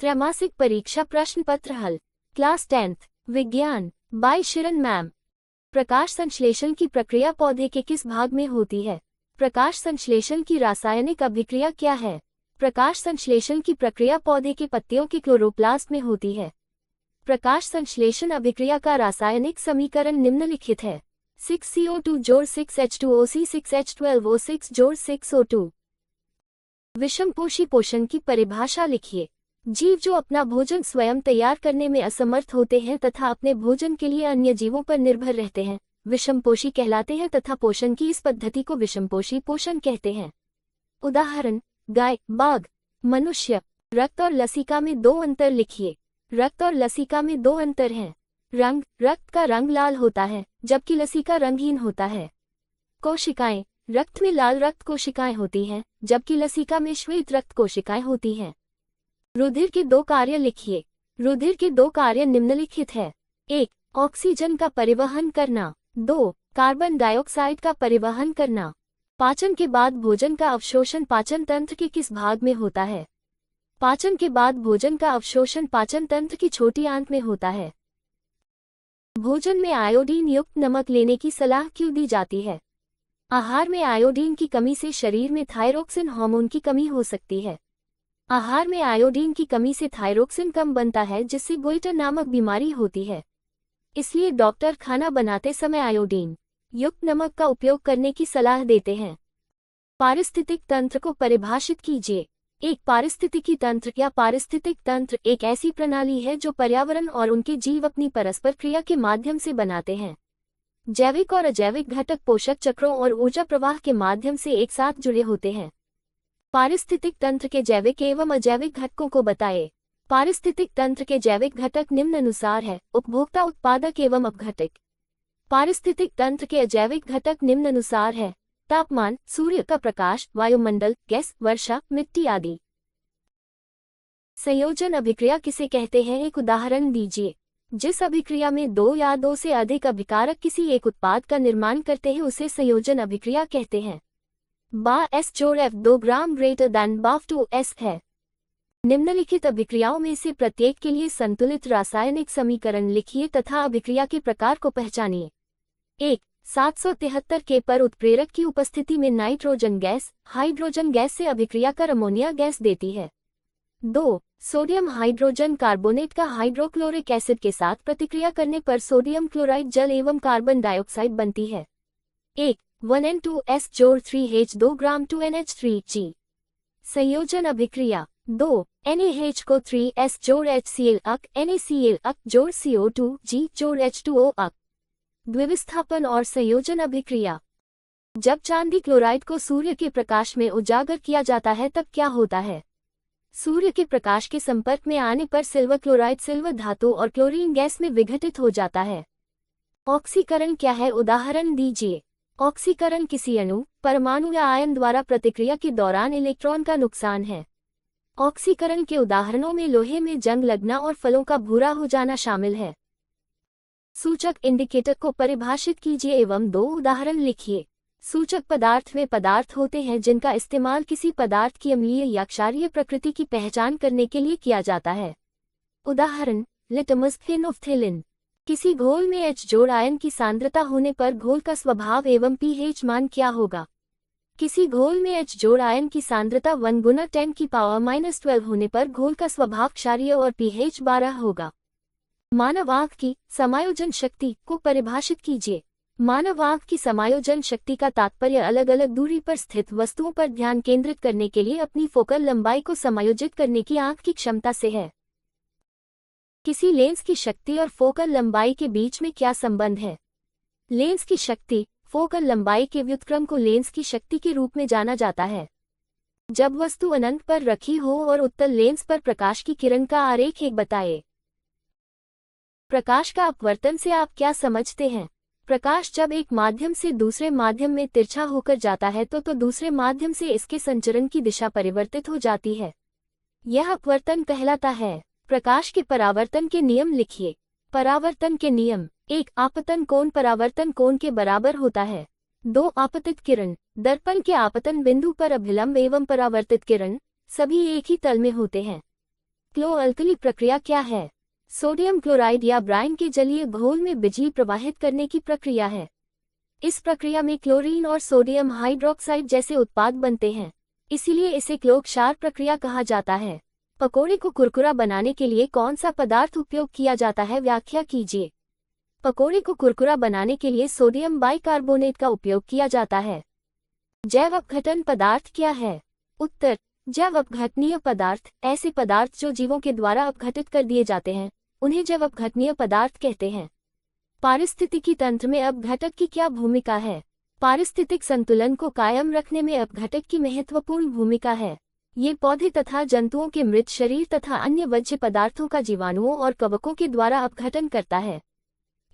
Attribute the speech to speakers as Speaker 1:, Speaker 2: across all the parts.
Speaker 1: त्रैमासिक परीक्षा प्रश्न पत्र हल। क्लास 10th विज्ञान बाय शिरन मैम। प्रकाश संश्लेषण की प्रक्रिया पौधे के किस भाग में होती है? प्रकाश संश्लेषण की रासायनिक अभिक्रिया क्या है? प्रकाश संश्लेषण की प्रक्रिया पौधे के पत्तियों के क्लोरोप्लास्ट में होती है। प्रकाश संश्लेषण अभिक्रिया का रासायनिक समीकरण निम्नलिखित है। 6CO2 जोड़ 6H2O C 6H12O6 जोड़ 6O2। विषमपोषी पोषण की परिभाषा लिखिए। जीव जो अपना भोजन स्वयं तैयार करने में असमर्थ होते हैं तथा अपने भोजन के लिए अन्य जीवों पर निर्भर रहते हैं, विषमपोषी कहलाते हैं तथा पोषण की इस पद्धति को विषमपोषी पोषण कहते हैं। उदाहरण: गाय, बाघ, मनुष्य। रक्त और लसिका में दो अंतर लिखिए। रक्त और लसिका में दो अंतर हैं। रंग: रक्त का रंग लाल होता है जबकि लसिका रंगहीन होता है। कोशिकाएं: रक्त में लाल रक्त कोशिकाएं होती हैं जबकि लसिका में श्वेत रक्त कोशिकाएं होती हैं। रुधिर के दो कार्य लिखिए। रुधिर के दो कार्य निम्नलिखित है। 1. ऑक्सीजन का परिवहन करना। 2. कार्बन डाइऑक्साइड का परिवहन करना। पाचन के बाद भोजन का अवशोषण पाचन तंत्र के किस भाग में होता है? पाचन के बाद भोजन का अवशोषण पाचन तंत्र की छोटी आंत में होता है। भोजन में आयोडीन युक्त नमक लेने की सलाह क्यों दी जाती है? आहार में आयोडीन की कमी से शरीर में थायरोक्सिन हार्मोन की कमी हो सकती है। आहार में आयोडीन की कमी से थायरोक्सिन कम बनता है जिससे गोइटर नामक बीमारी होती है। इसलिए डॉक्टर खाना बनाते समय आयोडीन युक्त नमक का उपयोग करने की सलाह देते हैं। पारिस्थितिक तंत्र को परिभाषित कीजिए। एक पारिस्थितिकी तंत्र या पारिस्थितिक तंत्र एक ऐसी प्रणाली है जो पर्यावरण और उनके जीव अपनी परस्पर क्रिया के माध्यम से बनाते हैं। जैविक और अजैविक घटक पोषक चक्रों और ऊर्जा प्रवाह के माध्यम से एक साथ जुड़े होते हैं। पारिस्थितिक तंत्र के जैविक एवं अजैविक घटकों को बताएं। पारिस्थितिक तंत्र के जैविक घटक निम्नानुसार है: उपभोक्ता, उत्पादक एवं अपघटक। पारिस्थितिक तंत्र के अजैविक घटक निम्नानुसार है: तापमान, सूर्य का प्रकाश, वायुमंडल, गैस, वर्षा, मिट्टी आदि। संयोजन अभिक्रिया किसे कहते हैं? एक उदाहरण दीजिए। जिस अभिक्रिया में दो या दो से अधिक अभिकारक किसी एक उत्पाद का निर्माण करते हैं उसे संयोजन अभिक्रिया कहते हैं। बा S जोड़ F 2 ग्राम ग्रेटर दैन बा 2S है। निम्नलिखित अभिक्रियाओं में से प्रत्येक के लिए संतुलित रासायनिक समीकरण लिखिए तथा अभिक्रिया के प्रकार को पहचानिए। 1. 773 K पर उत्प्रेरक की उपस्थिति में नाइट्रोजन गैस हाइड्रोजन गैस से अभिक्रिया कर अमोनिया गैस देती है। 2. सोडियम हाइड्रोजन कार्बोनेट का हाइड्रोक्लोरिक एसिड के साथ प्रतिक्रिया करने पर सोडियम क्लोराइड जल एवं कार्बन डाइऑक्साइड बनती है। 1. 1N2S जोड़ 3H 2 ग्राम 2NH3G। संयोजन अभिक्रिया 2. NaH को 3S जोड़ HCl अक NaCl अक जोड़ CO2G जोड़ H2O अक। द्विविस्थापन और संयोजन अभिक्रिया। जब चांदी क्लोराइड को सूर्य के प्रकाश में उजागर किया जाता है तब क्या होता है? सूर्य के प्रकाश के संपर्क में आने पर सिल्वर क्लोराइड सिल्वर धातु और क्लोरीन गैस में विघटित हो जाता है। ऑक्सीकरण क्या है? उदाहरण दीजिए। ऑक्सीकरण किसी अणु, परमाणु या आयन द्वारा प्रतिक्रिया के दौरान इलेक्ट्रॉन का नुकसान है। ऑक्सीकरण के उदाहरणों में लोहे में जंग लगना और फलों का भूरा हो जाना शामिल है। सूचक इंडिकेटर को परिभाषित कीजिए एवं दो उदाहरण लिखिए। सूचक पदार्थ वे पदार्थ होते हैं जिनका इस्तेमाल किसी पदार्थ की अम्लीय या क्षारीय प्रकृति की पहचान करने के लिए किया जाता है। उदाहरण: लिटमस फिनोफ्थिलिन। किसी घोल में H जोड़ आयन की सांद्रता होने पर घोल का स्वभाव एवं pH मान क्या होगा? किसी घोल में H जोड़ आयन की सांद्रता 1 गुना 10⁻12 होने पर घोल का स्वभाव क्षारीय और pH 12 होगा। मानव आंख की समायोजन शक्ति को परिभाषित कीजिए। मानव आंख की समायोजन शक्ति का तात्पर्य अलग अलग दूरी पर स्थित वस्तुओं पर ध्यान केंद्रित करने के लिए अपनी फोकल लंबाई को समायोजित करने की आंख की क्षमता से है। किसी लेंस की शक्ति और फोकल लंबाई के बीच में क्या संबंध है? लेंस की शक्ति फोकल लंबाई के व्युत्क्रम को लेंस की शक्ति के रूप में जाना जाता है। जब वस्तु अनंत पर रखी हो और उत्तल लेंस पर प्रकाश की किरण का आरेख एक बताए। प्रकाश का अपवर्तन से आप क्या समझते हैं? प्रकाश जब एक माध्यम से दूसरे माध्यम में तिरछा होकर जाता है तो दूसरे माध्यम से इसके संचरण की दिशा परिवर्तित हो जाती है। यह अपवर्तन कहलाता है। प्रकाश के परावर्तन के नियम लिखिए। परावर्तन के नियम: 1. आपतन कोण परावर्तन कोण के बराबर होता है। 2. आपतित किरण दर्पण के आपतन बिंदु पर अभिलंब एवं परावर्तित किरण सभी एक ही तल में होते हैं। क्लो-अल्कली प्रक्रिया क्या है? सोडियम क्लोराइड या ब्राइन के जलीय घोल में बिजली प्रवाहित करने की प्रक्रिया है। इस प्रक्रिया में क्लोरीन और सोडियम हाइड्रोक्साइड जैसे उत्पाद बनते हैं, इसीलिए इसे क्लो क्षार प्रक्रिया कहा जाता है। पकोड़े को कुरकुरा बनाने के लिए कौन सा पदार्थ उपयोग किया जाता है, व्याख्या कीजिए। पकोड़े को कुरकुरा बनाने के लिए सोडियम बाइकार्बोनेट का उपयोग किया जाता है। जैव अपघटन पदार्थ क्या है? उत्तर, जैव अपघटनीय पदार्थ ऐसे पदार्थ जो जीवों के द्वारा अपघटित कर दिए जाते हैं, उन्हें जैव अपघटनीय पदार्थ कहते हैं। पारिस्थितिकी तंत्र में अपघटक की क्या भूमिका है? पारिस्थितिक संतुलन को कायम रखने में अपघटक की महत्वपूर्ण भूमिका है। ये पौधे तथा जंतुओं के मृत शरीर तथा अन्य वर्ज्य पदार्थों का जीवाणुओं और कवकों के द्वारा अपघटन करता है।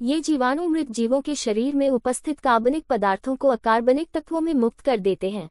Speaker 1: ये जीवाणु मृत जीवों के शरीर में उपस्थित कार्बनिक पदार्थों को अकार्बनिक तत्वों में मुक्त कर देते हैं।